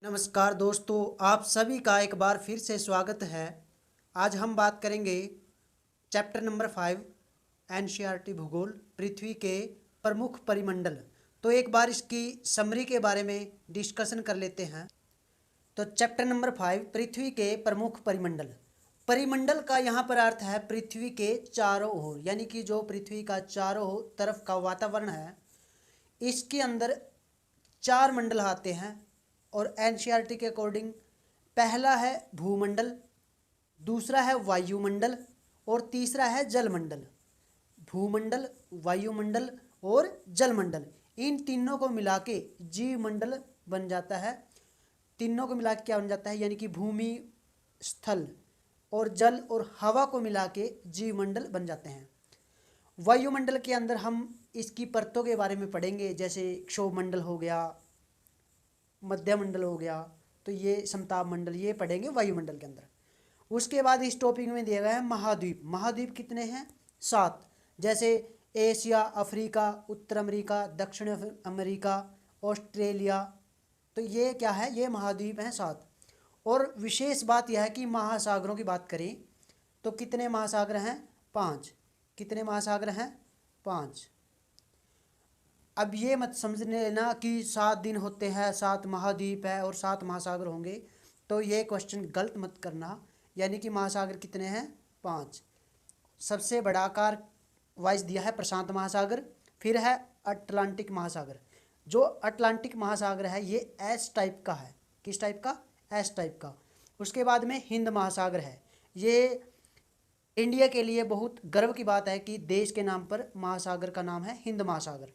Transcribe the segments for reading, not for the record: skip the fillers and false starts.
नमस्कार दोस्तों, आप सभी का एक बार फिर से स्वागत है। आज हम बात करेंगे चैप्टर नंबर 5 एनसीईआरटी भूगोल, पृथ्वी के प्रमुख परिमंडल। तो एक बार इसकी समरी के बारे में डिस्कशन कर लेते हैं। तो चैप्टर नंबर 5 पृथ्वी के प्रमुख परिमंडल। परिमंडल का यहाँ पर अर्थ है पृथ्वी के चारों ओर, यानी कि जो पृथ्वी का चारों तरफ का वातावरण है, इसके अंदर चार मंडल आते हैं। और एनसीईआरटी के अकॉर्डिंग पहला है भूमंडल, दूसरा है वायुमंडल और तीसरा है जलमंडल। भूमंडल, वायुमंडल और जलमंडल, इन तीनों को मिला के जीवमंडल बन जाता है। तीनों को मिला के क्या बन जाता है, यानी कि भूमि, स्थल और जल और हवा को मिला के जीवमंडल बन जाते हैं। वायुमंडल के अंदर हम इसकी परतों के बारे में पढ़ेंगे, जैसे क्षोभमंडल हो गया, मध्यमंडल हो गया, तो ये समताप मंडल, ये पढ़ेंगे वायुमंडल के अंदर। उसके बाद इस टॉपिक में दिया गया है महाद्वीप। महाद्वीप कितने हैं? 7। जैसे एशिया, अफ्रीका, उत्तर अमेरिका, दक्षिण अमेरिका, ऑस्ट्रेलिया। तो ये क्या है? ये महाद्वीप हैं 7। और विशेष बात यह है कि महासागरों की बात करें तो कितने महासागर हैं? 5। कितने महासागर हैं? 5। अब ये मत समझ लेना कि 7 दिन होते हैं, 7 महाद्वीप है और 7 महासागर होंगे, तो ये क्वेश्चन गलत मत करना। यानी कि महासागर कितने हैं? 5। सबसे बड़ा आकार वाइज दिया है प्रशांत महासागर, फिर है अटलांटिक महासागर। जो अटलांटिक महासागर है ये एस टाइप का है। किस टाइप का? एस टाइप का। उसके बाद में हिंद महासागर है। ये इंडिया के लिए बहुत गर्व की बात है कि देश के नाम पर महासागर का नाम है हिंद महासागर।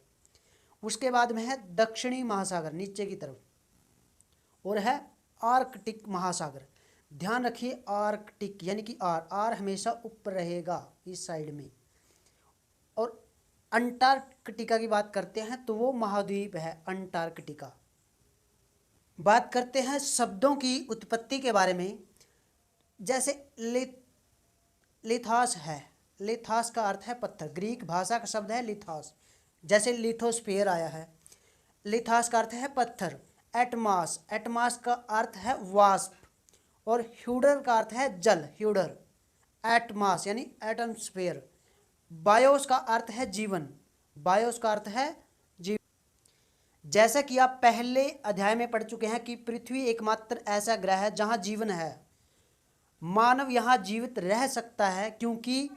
उसके बाद में है दक्षिणी महासागर नीचे की तरफ, और है आर्कटिक महासागर। ध्यान रखिए, आर्कटिक यानी कि आर हमेशा ऊपर रहेगा इस साइड में। और अंटार्कटिका की बात करते हैं तो वो महाद्वीप है अंटार्कटिका। बात करते हैं शब्दों की उत्पत्ति के बारे में। जैसे लिथास है, लिथास का अर्थ है पत्थर, ग्रीक भाषा का शब्द है लिथास। जैसे लिथोस्फीयर आया है, लिथास का अर्थ है पत्थर। एटमास, एटमास का अर्थ है वाष्प। और ह्यूडर का अर्थ है जल, ह्यूडर। एटमास यानी एटमस्फीयर। बायोस का अर्थ है जीवन, बायोस का अर्थ है जीवन। जैसा कि आप पहले अध्याय में पढ़ चुके हैं कि पृथ्वी एकमात्र ऐसा ग्रह है जहां जीवन है। मानव यहां जीवित रह सकता है क्योंकि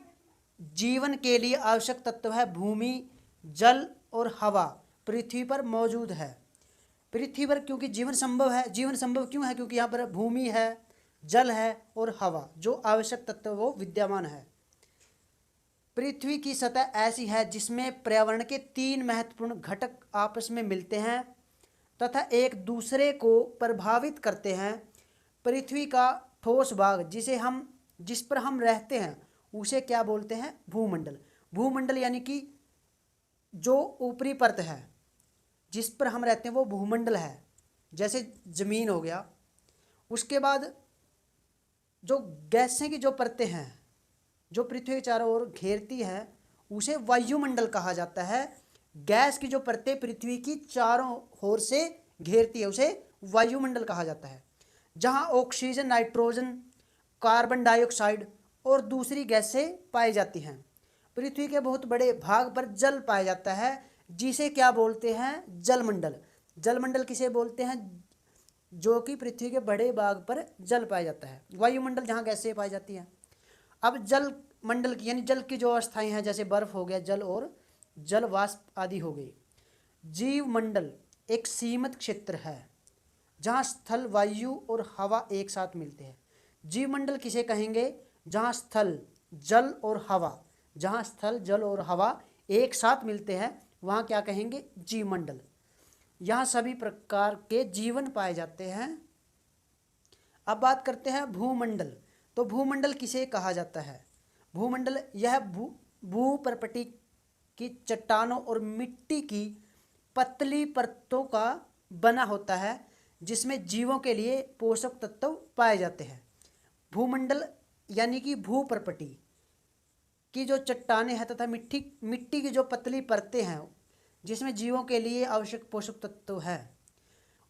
जीवन के लिए आवश्यक तत्व है भूमि, जल और हवा पृथ्वी पर मौजूद है। पृथ्वी पर क्योंकि जीवन संभव है। जीवन संभव क्यों है? क्योंकि यहाँ पर भूमि है, जल है और हवा, जो आवश्यक तत्व वो विद्यमान है। पृथ्वी की सतह ऐसी है जिसमें पर्यावरण के 3 महत्वपूर्ण घटक आपस में मिलते हैं तथा एक दूसरे को प्रभावित करते हैं। पृथ्वी का ठोस भाग जिस पर हम रहते हैं उसे क्या बोलते हैं? भूमंडल। भूमंडल यानी कि जो ऊपरी परत है जिस पर हम रहते हैं वो भूमंडल है, जैसे जमीन हो गया। उसके बाद जो गैसें की जो परतें हैं जो पृथ्वी के चारों ओर घेरती है उसे वायुमंडल कहा जाता है। गैस की जो परतें पृथ्वी की चारों ओर से घेरती है उसे वायुमंडल कहा जाता है। जहां ऑक्सीजन, नाइट्रोजन, कार्बन डाइऑक्साइड और दूसरी गैसें पाई जाती हैं। पृथ्वी के बहुत बड़े भाग पर जल पाया जाता है जिसे क्या बोलते हैं? जलमंडल। जलमंडल किसे बोलते हैं? जो कि पृथ्वी के बड़े भाग पर जल पाया जाता है। वायुमंडल जहाँ गैसें पाई जाती हैं। अब जल मंडल की यानी जल की जो अवस्थाएं हैं, जैसे बर्फ हो गया, जल और जल वाष्प आदि हो गई। जीव मंडल एक सीमित क्षेत्र है जहाँ स्थल, वायु और हवा एक साथ मिलते हैं। जीवमंडल किसे कहेंगे? जहाँ स्थल, जल और हवा, जहाँ स्थल, जल और हवा एक साथ मिलते हैं वहाँ क्या कहेंगे? जीवमंडल। यहाँ सभी प्रकार के जीवन पाए जाते हैं। अब बात करते हैं भूमंडल। तो भूमंडल किसे कहा जाता है? भूमंडल यह भूप्रपटी की चट्टानों और मिट्टी की पतली परतों का बना होता है जिसमें जीवों के लिए पोषक तत्व पाए जाते हैं। भूमंडल यानी कि भूप्रपटी की जो चट्टानें हैं तथा मिट्टी की जो पतली परतें हैं जिसमें जीवों के लिए आवश्यक पोषक तत्व है,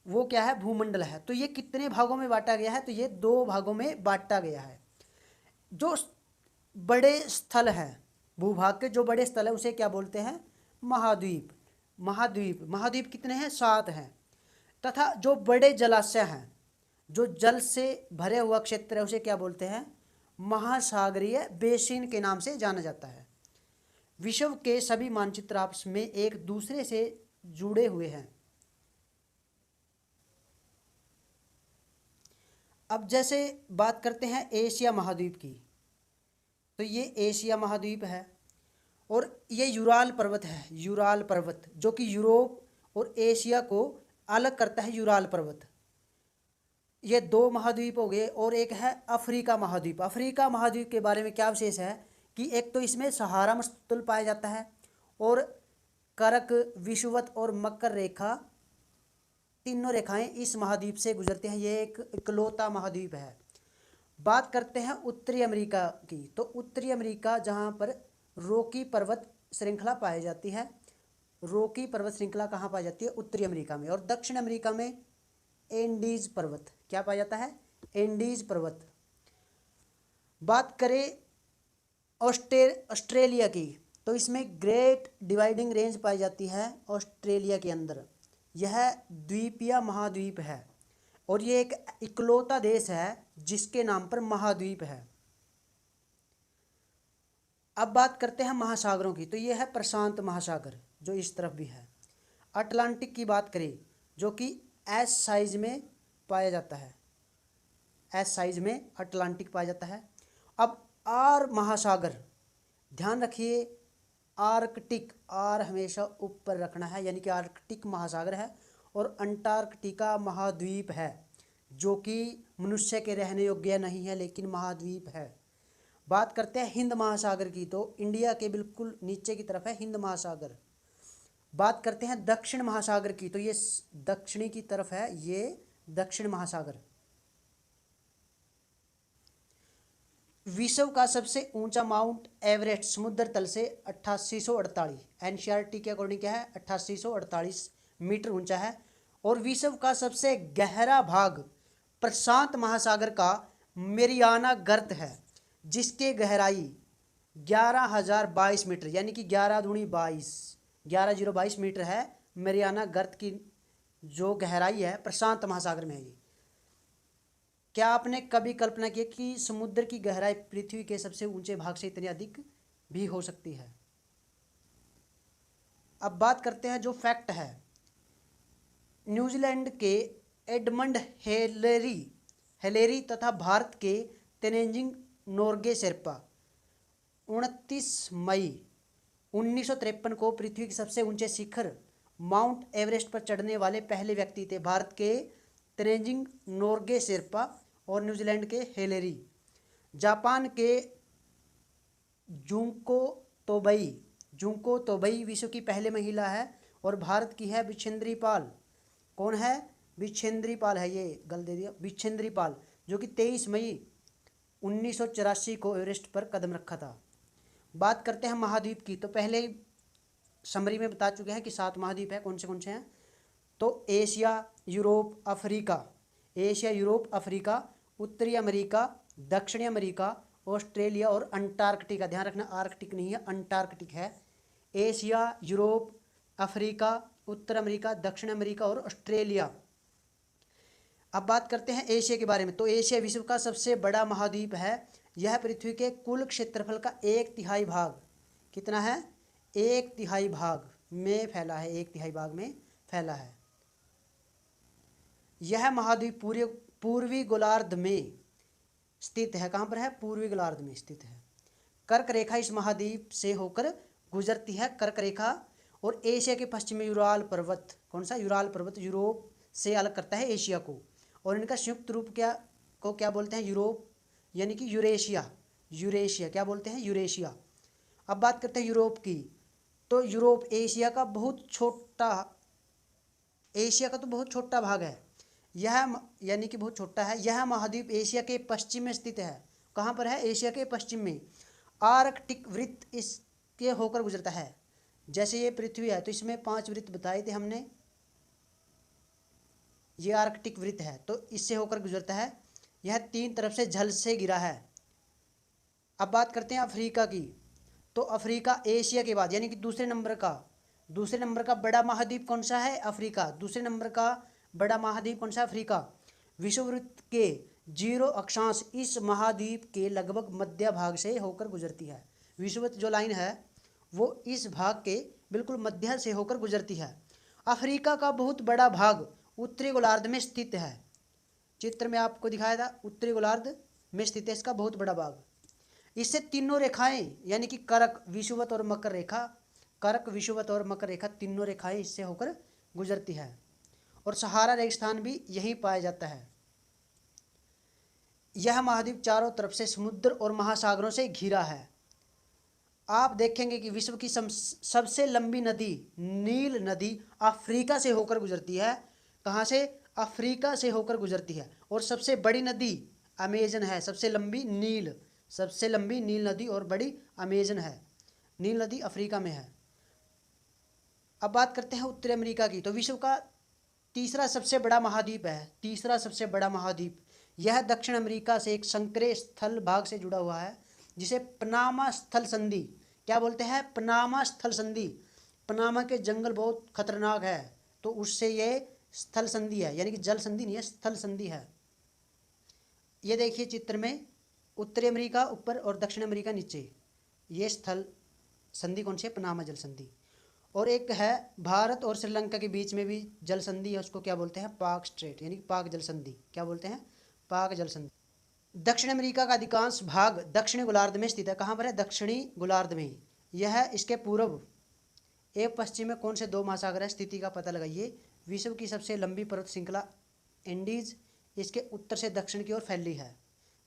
वो क्या है, भूमंडल है। तो ये कितने भागों में बांटा गया है, तो ये 2 भागों में बांटा गया है। जो बड़े स्थल है, भूभाग के जो बड़े स्थल है उसे क्या बोलते हैं, महाद्वीप। महाद्वीप महाद्वीप कितने हैं, 7 हैं। तथा जो बड़े जलाशय हैं, जो जल से भरे हुआ क्षेत्र है, उसे क्या बोलते हैं, महासागरीय बेसिन के नाम से जाना जाता है। विश्व के सभी मानचित्र आपस में एक दूसरे से जुड़े हुए हैं। अब जैसे बात करते हैं एशिया महाद्वीप की, तो ये एशिया महाद्वीप है और ये यूराल पर्वत है, यूराल पर्वत जो कि यूरोप और एशिया को अलग करता है, यूराल पर्वत। ये 2 महाद्वीप हो गए और एक है अफ्रीका महाद्वीप। अफ्रीका महाद्वीप के बारे में क्या विशेष है कि एक तो इसमें सहारा मरुस्थल पाया जाता है और करक, विषुवत और मकर रेखा, तीनों रेखाएं इस महाद्वीप से गुजरती हैं। ये एक इकलौता महाद्वीप है। बात करते हैं उत्तरी अमेरिका की, तो उत्तरी अमेरिका जहाँ पर रॉकी पर्वत श्रृंखला पाई जाती है, रॉकी पर्वत श्रृंखला कहाँ पाई जाती है, उत्तरी अमेरिका में। और दक्षिण अमेरिका में एंडीज पर्वत, क्या पाया जाता है, एंडीज पर्वत। बात करें ऑस्ट्रेलिया की, तो इसमें ग्रेट डिवाइडिंग रेंज पाई जाती है ऑस्ट्रेलिया के अंदर। यह द्वीपीय महाद्वीप है और ये एक इकलौता देश है जिसके नाम पर महाद्वीप है। अब बात करते हैं महासागरों की, तो ये है प्रशांत महासागर जो इस तरफ भी है। अटलांटिक की बात करें जो कि एस साइज में पाया जाता है, एस साइज में अटलांटिक पाया जाता है। अब आर महासागर, ध्यान रखिए आर्कटिक, आर हमेशा ऊपर रखना है, यानी कि आर्कटिक महासागर है। और अंटार्कटिका महाद्वीप है जो कि मनुष्य के रहने योग्य नहीं है लेकिन महाद्वीप है। बात करते हैं हिंद महासागर की, तो इंडिया के बिल्कुल नीचे की तरफ है हिंद महासागर। बात करते हैं दक्षिण महासागर की, तो ये दक्षिणी की तरफ है, ये दक्षिण महासागर। विश्व का सबसे ऊंचा माउंट एवरेस्ट समुद्र तल से 8848, एनसीईआरटी के अकॉर्डिंग क्या है, 8848 मीटर ऊंचा है। और विश्व का सबसे गहरा भाग प्रशांत महासागर का मेरियाना गर्त है जिसके गहराई 11,022 मीटर, यानी कि 11 दूनी 22, 11,022 मीटर है। मेरियाना गर्त की जो गहराई है प्रशांत महासागर में है ये। क्या आपने कभी कल्पना की कि समुद्र की गहराई पृथ्वी के सबसे ऊंचे भाग से इतनी अधिक भी हो सकती है। अब बात करते हैं जो फैक्ट है, न्यूजीलैंड के एडमंड हेलेरी तथा भारत के तेनजिंग नोर्गे शेर्पा 29 मई 1953 को पृथ्वी के सबसे ऊंचे शिखर माउंट एवरेस्ट पर चढ़ने वाले पहले व्यक्ति थे। भारत के तेनजिंग नोर्गे शेर्पा और न्यूजीलैंड के हेलेरी। जापान के जुंको तोबई विश्व की पहली महिला है। और भारत की है बिछेंद्री पाल। कौन है, बिछेंद्री पाल है, ये गल दे दिया, बिछेंद्री पाल, जो कि 23 मई 1984 को एवरेस्ट पर कदम रखा था। बात करते हैं महाद्वीप की, तो पहले समरी में बता चुके हैं कि 7 महाद्वीप है, कौन से हैं, तो Asia, Europe, Africa, Asia, Europe, Africa, उत्तरी अमेरिका, दक्षिणी अमेरिका, ऑस्ट्रेलिया और अंटार्कटिका। ध्यान रखना आर्कटिक नहीं है, अंटार्कटिक है। एशिया, यूरोप, अफ्रीका, उत्तर अमेरिका, दक्षिण अमेरिका और ऑस्ट्रेलिया। अब बात करते हैं एशिया के बारे में, तो एशिया विश्व का सबसे बड़ा महाद्वीप है। यह पृथ्वी के कुल क्षेत्रफल का 1/3 भाग, कितना है, 1/3 भाग में फैला है, 1/3 भाग में फैला है। यह महाद्वीप पूर्वी गोलार्ध में स्थित है। कहाँ पर है, पूर्वी गोलार्ध में स्थित है। कर्क रेखा इस महाद्वीप से होकर गुजरती है, कर्क रेखा। और एशिया के पश्चिम में यूराल पर्वत, कौन सा, यूराल पर्वत यूरोप से अलग करता है एशिया को। और इनका संयुक्त रूप क्या बोलते हैं, यूरोप, यानी कि यूरेशिया क्या बोलते हैं, यूरेशिया। अब बात करते हैं यूरोप की, तो यूरोप एशिया का तो बहुत छोटा भाग है। यह यानी कि बहुत छोटा है। यह महाद्वीप एशिया के पश्चिम में स्थित है। कहाँ पर है, एशिया के पश्चिम में। आर्कटिक वृत्त इसके होकर गुजरता है। जैसे ये पृथ्वी है तो इसमें 5 वृत्त बताए थे हमने, ये आर्कटिक वृत्त है, तो इससे होकर गुजरता है। यह 3 तरफ से जल से घिरा है। अब बात करते हैं अफ्रीका की। तो अफ्रीका एशिया के बाद यानी कि दूसरे नंबर का बड़ा महाद्वीप कौन सा है? अफ्रीका। दूसरे नंबर का बड़ा महाद्वीप कौन सा? अफ्रीका। विषुववृत्त के 0 अक्षांश इस महाद्वीप के लगभग मध्य भाग से होकर गुजरती है। विषुववृत्त जो लाइन है वो इस भाग के बिल्कुल मध्य से होकर गुजरती है। अफ्रीका का बहुत बड़ा भाग उत्तरी गोलार्ध में स्थित है। चित्र में आपको दिखाया था, उत्तरी गोलार्ध में स्थित है इसका बहुत बड़ा भाग। इससे तीनों रेखाएं यानी कि करक, विषुवत और मकर रेखा, करक, विषुवत और मकर रेखा तीनों रेखाएं इससे होकर गुजरती है। और सहारा रेगिस्तान भी यहीं पाया जाता है। यह महाद्वीप चारों तरफ से समुद्र और महासागरों से घिरा है। आप देखेंगे कि विश्व की सबसे लंबी नदी नील नदी अफ्रीका से होकर गुजरती है। कहाँ से? अफ्रीका से होकर गुजरती है। और सबसे बड़ी नदी अमेजन है। सबसे लंबी नील नदी और बड़ी अमेजन है। नील नदी अफ्रीका में है। अब बात करते हैं उत्तरी अमेरिका की। तो विश्व का तीसरा सबसे बड़ा महाद्वीप यह दक्षिण अमेरिका से एक संकरे स्थल भाग से जुड़ा हुआ है, जिसे पनामा स्थल संधि क्या बोलते हैं? पनामा स्थल संधि। पनामा के जंगल बहुत खतरनाक है, तो उससे ये स्थल संधि है, यानी कि जल संधि नहीं है, स्थल संधि है। ये देखिए चित्र में, उत्तरी अमेरिका ऊपर और दक्षिण अमेरिका नीचे। ये स्थल संधि कौन सी है? पनामा जल संधि। और एक है भारत और श्रीलंका के बीच में भी जल संधि है, उसको क्या बोलते हैं? पाक स्ट्रेट, यानी पाक जल संधि। क्या बोलते हैं? पाक जल संधि। दक्षिण अमेरिका का अधिकांश भाग दक्षिणी गोलार्ध में स्थित है। कहाँ पर है? दक्षिणी गोलार्ध में। यह इसके पूर्व एवं पश्चिम में कौन से 2 महासागर है? स्थिति का पता लगाइए। विश्व की सबसे लंबी पर्वत श्रृंखला एंडीज इसके उत्तर से दक्षिण की ओर फैली है।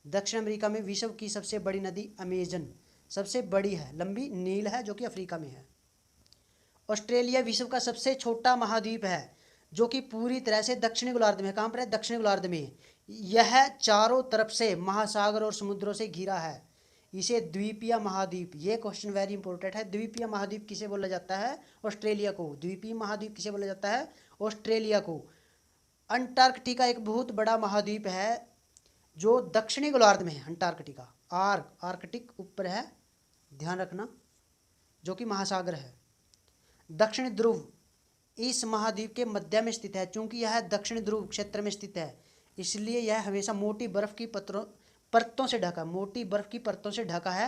दक्षिण अमेरिका में विश्व की सबसे बड़ी नदी अमेजन सबसे बड़ी है, लंबी नील है जो कि अफ्रीका में है। ऑस्ट्रेलिया विश्व का सबसे छोटा महाद्वीप है, जो कि पूरी तरह से दक्षिणी गोलार्ध में। कहाँ पर है? दक्षिणी गोलार्ध में। यह चारों तरफ से महासागर और समुद्रों से घिरा है। इसे द्वीपीय महाद्वीप, ये क्वेश्चन वेरी इंपॉर्टेंट है। द्वीपीय महाद्वीप किसे बोला जाता है? ऑस्ट्रेलिया को। द्वीपीय महाद्वीप किसे बोला जाता है? ऑस्ट्रेलिया को। अंटार्कटिका एक बहुत बड़ा महाद्वीप है जो दक्षिणी गोलार्ध में है। अंटार्कटिका, आर्कटिक ऊपर है, ध्यान रखना, जो कि महासागर है। दक्षिण ध्रुव इस महाद्वीप के मध्य में स्थित है। चूंकि यह दक्षिण ध्रुव क्षेत्र में स्थित है, इसलिए यह हमेशा मोटी बर्फ की परतों से ढका है।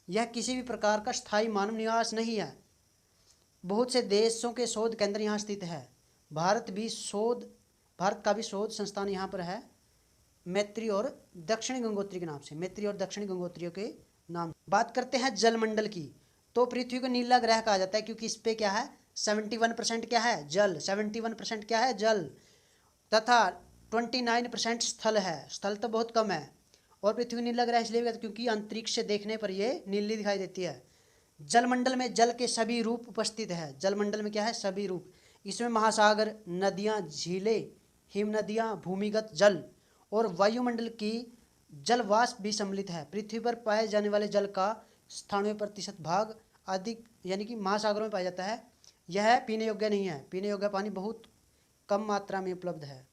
यह किसी भी प्रकार का स्थायी मानव निवास नहीं है। बहुत से देशों के शोध केंद्र यहाँ स्थित है। भारत का भी शोध संस्थान यहाँ पर है, मैत्री और दक्षिणी गंगोत्री के नाम से, मैत्री और दक्षिणी गंगोत्रियों के नाम। बात करते हैं जलमंडल की। तो पृथ्वी को नीला ग्रह कहा जाता है, क्योंकि इस पे क्या है? 71% क्या है? जल। 71% क्या है? जल। तथा 29% स्थल है। स्थल तो बहुत कम है। और पृथ्वी नीला ग्रह इसलिए भी कहते हैं क्योंकि अंतरिक्ष से देखने पर ये नीली दिखाई देती है। जलमंडल में जल के सभी रूप उपस्थित है। जलमंडल में क्या है? सभी रूप। इसमें महासागर, नदियाँ, झीलें, हिम नदियाँ, भूमिगत जल और वायुमंडल की जल वाष्प भी सम्मिलित है। पृथ्वी पर पाए जाने वाले जल का 97% भाग अधिक यानी कि महासागरों में पाया जाता है। यह पीने योग्य नहीं है। पीने योग्य पानी बहुत कम मात्रा में उपलब्ध है।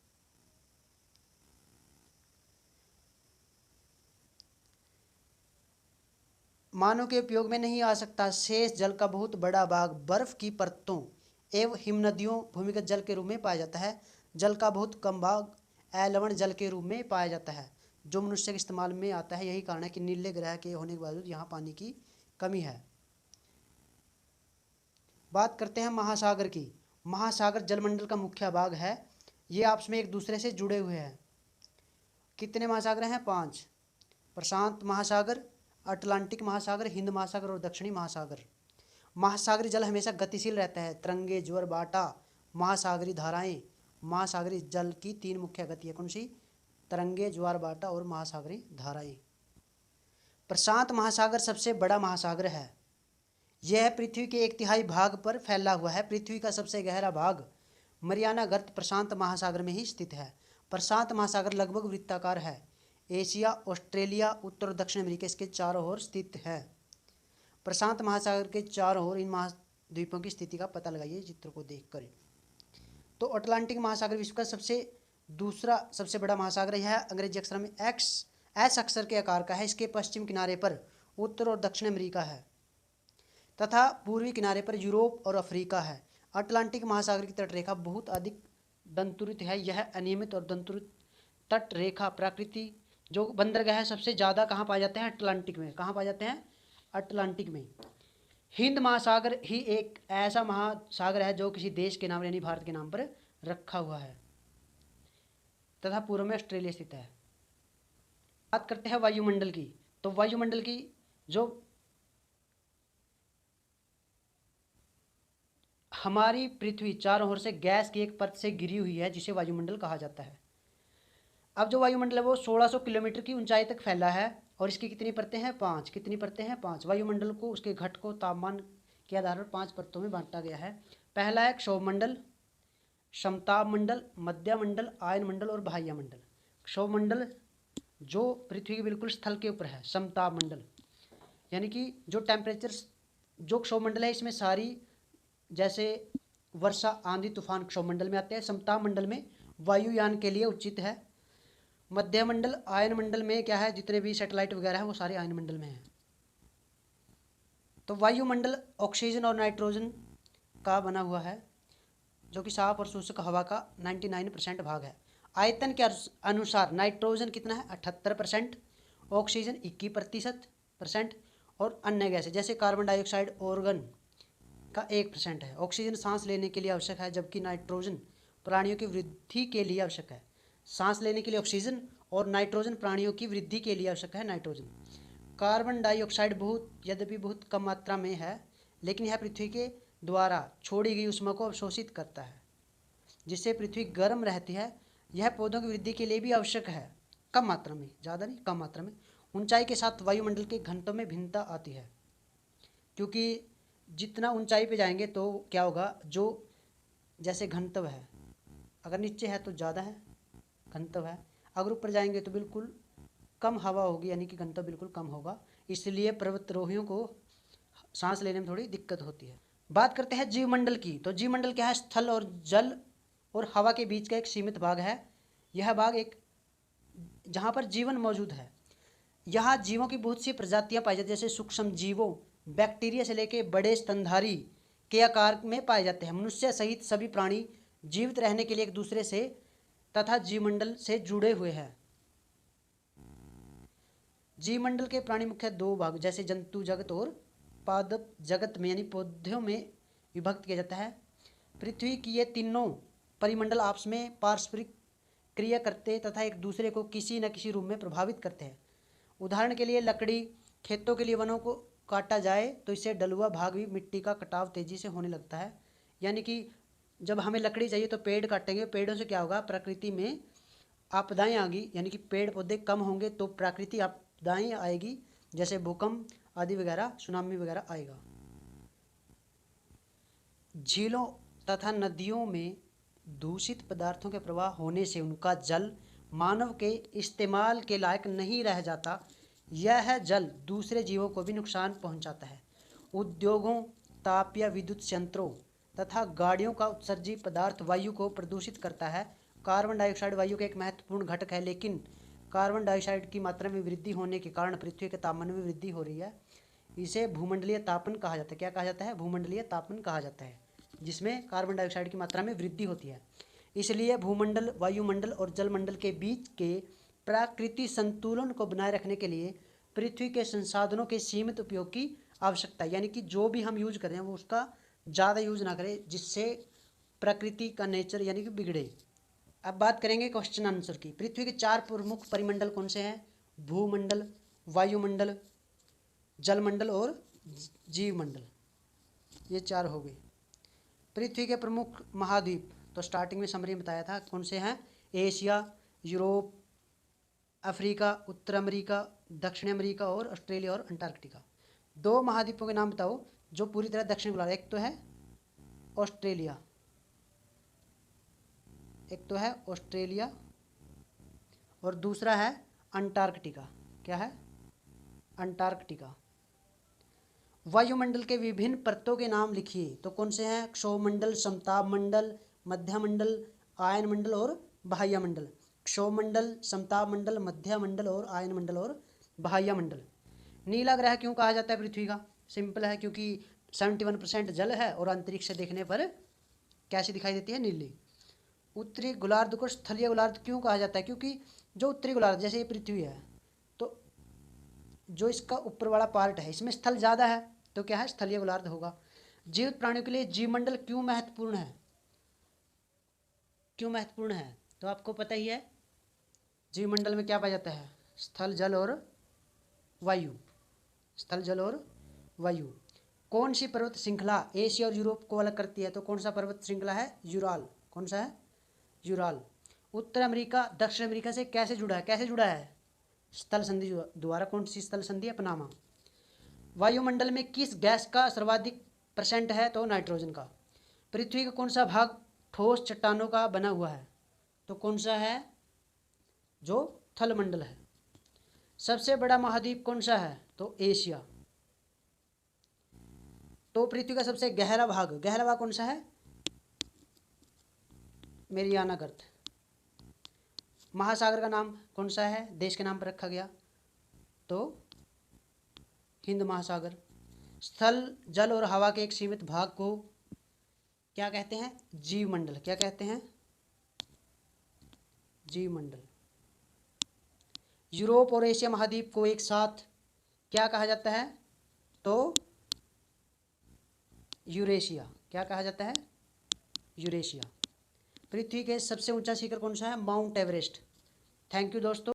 मानव के उपयोग में नहीं आ सकता शेष जल का बहुत बड़ा भाग बर्फ की परतों एवं हिमनदियों, भूमिगत जल के रूप में पाया जाता है। जल का बहुत कम भाग लवण जल के रूप में पाया जाता है, जो मनुष्य के इस्तेमाल में आता है। यही कारण है कि नीले ग्रह के होने के बावजूद यहाँ पानी की कमी है। बात करते हैं महासागर की। महासागर जलमंडल का मुख्य भाग है। ये आपस में एक दूसरे से जुड़े हुए हैं। कितने महासागर हैं? 5। प्रशांत महासागर, अटलांटिक महासागर, हिंद महासागर और दक्षिणी महासागर। महासागरी जल हमेशा गतिशील रहता है। तरंगे, ज्वार भाटा, महासागरी धाराएं। महासागरी जल की 3 मुख्य गति है। कौन सी? तरंगे, ज्वार भाटा और महासागरी धाराएं। प्रशांत महासागर सबसे बड़ा महासागर है। यह पृथ्वी के 1/3 भाग पर फैला हुआ है। पृथ्वी का सबसे गहरा भाग मरियाना गर्त प्रशांत महासागर में ही स्थित है। प्रशांत महासागर लगभग वृत्ताकार है। एशिया, ऑस्ट्रेलिया, उत्तर और दक्षिण अमेरिका इसके चारों ओर स्थित है। प्रशांत महासागर के चारों ओर इन महाद्वीपों की स्थिति का पता लगाइए चित्र को देखकर। तो अटलांटिक महासागर विश्व का सबसे दूसरा सबसे बड़ा महासागर यह अंग्रेजी अक्षर में एस अक्षर के आकार का है। इसके पश्चिम किनारे पर उत्तर और दक्षिण अमेरिका है तथा पूर्वी किनारे पर यूरोप और अफ्रीका है। अटलांटिक महासागर की तटरेखा बहुत अधिक दंतुरित है। यह अनियमित और दंतुरित तट रेखा प्रकृति जो बंदरगाह सबसे ज़्यादा कहाँ पाए जाते हैं? अटलांटिक में। कहाँ पाए जाते हैं? अटलांटिक में। हिंद महासागर ही एक ऐसा महासागर है जो किसी देश के नाम यानी भारत के नाम पर रखा हुआ है तथा पूर्व में ऑस्ट्रेलिया स्थित है। बात करते हैं वायुमंडल की। तो वायुमंडल की जो हमारी पृथ्वी चारों ओर से गैस की एक परत से घिरी हुई है जिसे वायुमंडल कहा जाता है। अब जो वायुमंडल है वो 1600 किलोमीटर की ऊंचाई तक फैला है और इसकी कितनी परतें हैं? 5। कितनी परतें हैं? 5। वायुमंडल को उसके घटकों तापमान के आधार पर 5 परतों में बांटा गया है। पहला है क्षोभमंडल, समताप मंडल, मध्य मंडल, आयन मंडल और बाह्य मंडल। क्षोभमंडल जो पृथ्वी के बिल्कुल स्थल के ऊपर है। समताप मंडल यानी कि जो टेम्परेचर जो क्षोभमंडल है इसमें सारी जैसे वर्षा आंधी तूफान क्षोभमंडल में आते हैं। समताप मंडल में वायुयान के लिए उचित है। मध्य मंडल आयन मंडल में क्या है? जितने भी सैटेलाइट वगैरह है वो सारे आयन मंडल में हैं। तो वायुमंडल ऑक्सीजन और नाइट्रोजन का बना हुआ है जो कि साफ और शुष्क हवा का 99% भाग है। आयतन के अनुसार नाइट्रोजन कितना है? 78%, ऑक्सीजन 21% और अन्य गैसें जैसे कार्बन डाइऑक्साइड ऑर्गन का 1% है। ऑक्सीजन सांस लेने के लिए आवश्यक है जबकि नाइट्रोजन प्राणियों की वृद्धि के लिए आवश्यक है। सांस लेने के लिए ऑक्सीजन और नाइट्रोजन प्राणियों की वृद्धि के लिए आवश्यक है नाइट्रोजन। कार्बन डाइऑक्साइड यद्यपि बहुत कम मात्रा में है लेकिन यह पृथ्वी के द्वारा छोड़ी गई ऊष्मा को अवशोषित करता है जिससे पृथ्वी गर्म रहती है। यह पौधों की वृद्धि के लिए भी आवश्यक है, कम मात्रा में, ज़्यादा नहीं, कम मात्रा में। ऊंचाई के साथ वायुमंडल के घनत्व में भिन्नता आती है क्योंकि जितना ऊंचाई पे जाएंगे तो क्या होगा, जो जैसे घनत्व है अगर नीचे है तो ज़्यादा है घनत्व है, अगर ऊपर जाएंगे तो बिल्कुल कम हवा होगी यानी कि घनत्व बिल्कुल कम होगा। इसलिए पर्वतारोहियों को सांस लेने में थोड़ी दिक्कत होती है। बात करते हैं जीवमंडल की। तो जीवमंडल क्या है? स्थल और जल और हवा के बीच का एक सीमित भाग है। यह भाग एक जहाँ पर जीवन मौजूद है। यहाँ जीवों की बहुत सी प्रजातियाँ पाई जाती हैं जैसे सूक्ष्म जीवों, बैक्टीरिया से लेकर बड़े स्तनधारी के आकार में पाए जाते हैं। मनुष्य सहित सभी प्राणी जीवित रहने के लिए एक दूसरे से तथा जीवमंडल से जुड़े हुए हैं। जीवमंडल के प्राणी मुख्य 2 भाग जैसे जंतु जगत और पादप जगत में यानी पौधों में विभक्त किया जाता है। पृथ्वी की ये तीनों परिमंडल आपस में पारस्परिक क्रिया करते तथा एक दूसरे को किसी न किसी रूप में प्रभावित करते हैं। उदाहरण के लिए लकड़ी, खेतों के लिए वनों को काटा जाए तो इससे डलुआ भाग भी मिट्टी का कटाव तेजी से होने लगता है। यानी कि जब हमें लकड़ी चाहिए तो पेड़ काटेंगे, पेड़ों से क्या होगा? प्रकृति में आपदाएं आएगी यानी कि पेड़ पौधे कम होंगे तो प्राकृतिक आपदाएं आएगी जैसे भूकंप आदि वगैरह, सुनामी वगैरह आएगा। झीलों तथा नदियों में दूषित पदार्थों के प्रवाह होने से उनका जल मानव के इस्तेमाल के लायक नहीं रह जाता। यह जल दूसरे जीवों को भी नुकसान पहुंचाता है। उद्योगों, ताप या विद्युत संयंत्रों तथा गाड़ियों का उत्सर्जित पदार्थ वायु को प्रदूषित करता है। कार्बन डाइऑक्साइड वायु का एक महत्वपूर्ण घटक है लेकिन कार्बन डाइऑक्साइड की मात्रा में वृद्धि होने के कारण पृथ्वी के तापमान में वृद्धि हो रही है। इसे भूमंडलीय तापन कहा जाता है। क्या कहा जाता है? भूमंडलीय तापन कहा जाता है, जिसमें कार्बन डाइऑक्साइड की मात्रा में वृद्धि होती है। इसलिए भूमंडल, वायुमंडल और जलमंडल के बीच के प्राकृतिक संतुलन को बनाए रखने के लिए पृथ्वी के संसाधनों के सीमित उपयोग की आवश्यकता है। यानी कि जो भी हम यूज कर रहे हैं वो उसका ज़्यादा यूज ना करें जिससे प्रकृति का नेचर यानी कि बिगड़े। अब बात करेंगे क्वेश्चन आंसर की। पृथ्वी के 4 प्रमुख परिमंडल कौन से हैं? भूमंडल, वायुमंडल, जलमंडल और जीवमंडल। ये 4 हो गए। पृथ्वी के प्रमुख महाद्वीप तो स्टार्टिंग में समरी में बताया था कौन से हैं? एशिया, यूरोप, अफ्रीका, उत्तर अमेरिका, दक्षिण अमेरिका और ऑस्ट्रेलिया और अंटार्कटिका। 2 महाद्वीपों के नाम बताओ जो पूरी तरह दक्षिण गोलार्ध। एक तो है ऑस्ट्रेलिया, एक तो है ऑस्ट्रेलिया और दूसरा है अंटार्कटिका। क्या है? अंटार्कटिका। वायुमंडल के विभिन्न परतों के नाम लिखिए। तो कौन से हैं? क्षोभमंडल, समताप मंडल, मध्य मंडल, आयन मंडल और बाह्य मंडल, क्षोभ मंडल, समताप मंडल, मध्य मंडल और आयन मंडल और बाह्य मंडल। नीला ग्रह क्यों कहा जाता है पृथ्वी का? सिंपल है, क्योंकि 71% जल है और अंतरिक्ष से देखने पर कैसी दिखाई देती है? नीली। उत्तरी गोलार्ध को स्थलीय गोलार्ध क्यों कहा जाता है? क्योंकि जो उत्तरी गोलार्ध, जैसे ये पृथ्वी है, तो जो इसका ऊपर वाला पार्ट है इसमें स्थल ज़्यादा है, तो क्या है? स्थलीय गोलार्ध होगा। जीवित प्राणियों के लिए जीवमंडल क्यों महत्वपूर्ण है? क्यों महत्वपूर्ण है? तो आपको पता ही है, जीवमंडल में क्या पाया जाता है? स्थल, जल और वायु। स्थल, जल और वायु। कौन सी पर्वत श्रृंखला एशिया और यूरोप को अलग करती है? तो कौन सा पर्वत श्रृंखला है? यूराल। कौन सा है? यूराल। उत्तर अमेरिका दक्षिण अमेरिका से कैसे जुड़ा है? कैसे जुड़ा है? स्थल संधि द्वारा। कौन सी स्थल संधि है? पनामा। वायुमंडल में किस गैस का सर्वाधिक % है? तो नाइट्रोजन का। पृथ्वी का कौन सा भाग ठोस चट्टानों का बना हुआ है? तो कौन सा है? जो थल मंडल है। सबसे बड़ा महाद्वीप कौन सा है? तो एशिया। तो पृथ्वी का सबसे गहरा भाग कौन सा है? मेरियाना गर्त। महासागर का नाम कौन सा है? देश के नाम पर रखा गया, तो हिंद महासागर। स्थल, जल और हवा के एक सीमित भाग को क्या कहते हैं? जीवमंडल। क्या कहते हैं? जीवमंडल। यूरोप और एशिया महाद्वीप को एक साथ क्या कहा जाता है? तो यूरेशिया। क्या कहा जाता है? यूरेशिया। पृथ्वी के सबसे ऊंचा शिखर कौन सा है? Mount Everest. थैंक यू दोस्तों।